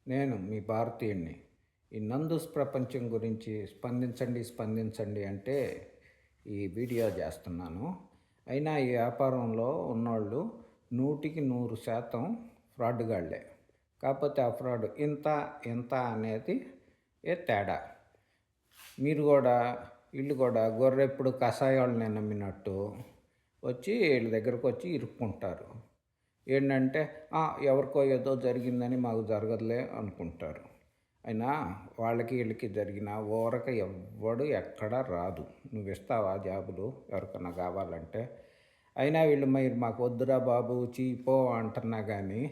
నేను మీ భారతీయుడిని. ఈ నందూస్ ప్రపంచం గురించి స్పందించండి అంటే ఈ వీడియో చేస్తున్నాను. అయినా ఈ వ్యాపారంలో ఉన్నోళ్ళు 100% ఫ్రాడ్‌గాళ్ళే. కాకపోతే ఆ ఫ్రాడ్ ఇంత, ఇంత అనేది తేడా. మీరు గూడా ఈళ్ళు గూడా గొర్రెప్పుడు కషాయోళ్ళని నమ్మినట్టు వచ్చి ఈళ్ళ దగ్గరకొచ్చి ఇరుక్కుంటారు. ఏంటంటే ఎవరికో ఏదో జరిగిందని మాకు జరగదులే అనుకుంటారు. అయినా వాళ్ళకి వీళ్ళకి జరిగిన ఊరక ఎవ్వడు ఎక్కడ రాదు. నువ్వు ఇస్తావా జాబులు ఎవరికన్నా కావాలంటే? అయినా వీళ్ళు మీరు మాకు వద్దురా బాబు చీపో అంటున్నా కానీ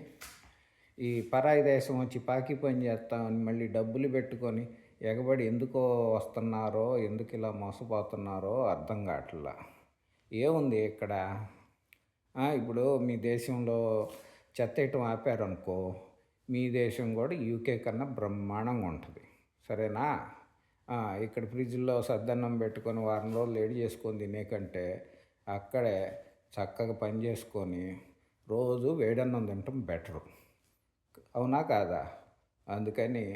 ఈ పరాయి దేశం వచ్చి పాకి పని చేస్తామని మళ్ళీ డబ్బులు పెట్టుకొని ఎగబడి ఎందుకో వస్తున్నారో, ఎందుకు ఇలా మోసపోతున్నారో అర్థం కావట్లా. ఏముంది ఇక్కడ? ఇప్పుడు మీ దేశంలో చెత్తేయటం ఆపారనుకో, మీ దేశం కూడా యూకే కన్నా బ్రహ్మాండంగా ఉంటుంది. సరేనా? ఇక్కడ ఫ్రిడ్జ్లో సద్దన్నం పెట్టుకొని వారం రోజులు వేడి చేసుకొని తినే కంటే అక్కడే చక్కగా పని చేసుకొని రోజు వేడన్నం తినటం బెటరు. అవునా కాదా? అందుకని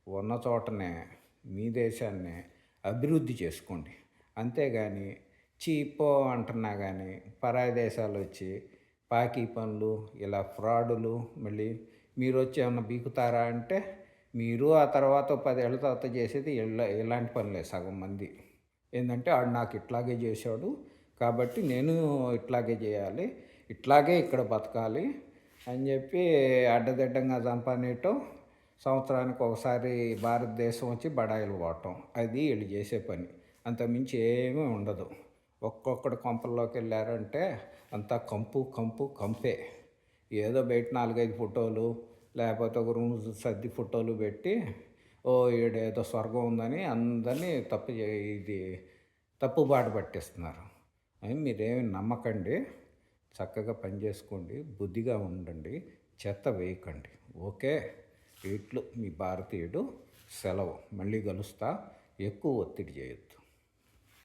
ఉన్న చోటనే మీ దేశాన్ని అభివృద్ధి చేసుకోండి. అంతేగాని చీపో అంటున్నా కానీ పరాయి దేశాలు వచ్చి పాకీ పనులు ఇలా ఫ్రాడులు మళ్ళీ మీరు వచ్చి ఏమన్నా బీకుతారా అంటే మీరు ఆ తర్వాత 10 ఏళ్ళ తర్వాత చేసేది ఇలాంటి పనులే సగం మంది. ఏంటంటే ఆడు నాకు ఇట్లాగే చేశాడు కాబట్టి నేను ఇట్లాగే చేయాలి, ఇట్లాగే ఇక్కడ బతకాలి అని చెప్పి అడ్డదిడ్డంగా సంపాదించటం, సంవత్సరానికి ఒకసారి భారతదేశం వచ్చి బడాయిలు పోవటం, అది వీళ్ళు చేసే పని. అంతకుమించి ఏమీ ఉండదు. ఒక్కొక్కడు కొంపల్లోకి వెళ్ళారంటే అంతా కంపు కంపు కంపే. ఏదో బయట 4-5 ఫోటోలు లేకపోతే ఒక రూమ్ సర్ది ఫోటోలు పెట్టి ఈడేదో స్వర్గం ఉందని అందరినీ ఇది తప్పుబాట పట్టిస్తున్నారు. మీరేమి నమ్మకండి. చక్కగా పని చేసుకోండి, బుద్ధిగా ఉండండి, చెత్త వేయకండి. ఓకే? ఇట్లు మీ భారతీయుడు. సెలవు. మళ్ళీ కలుస్తా. ఎక్కువ ఒత్తిడి చేయొద్దు.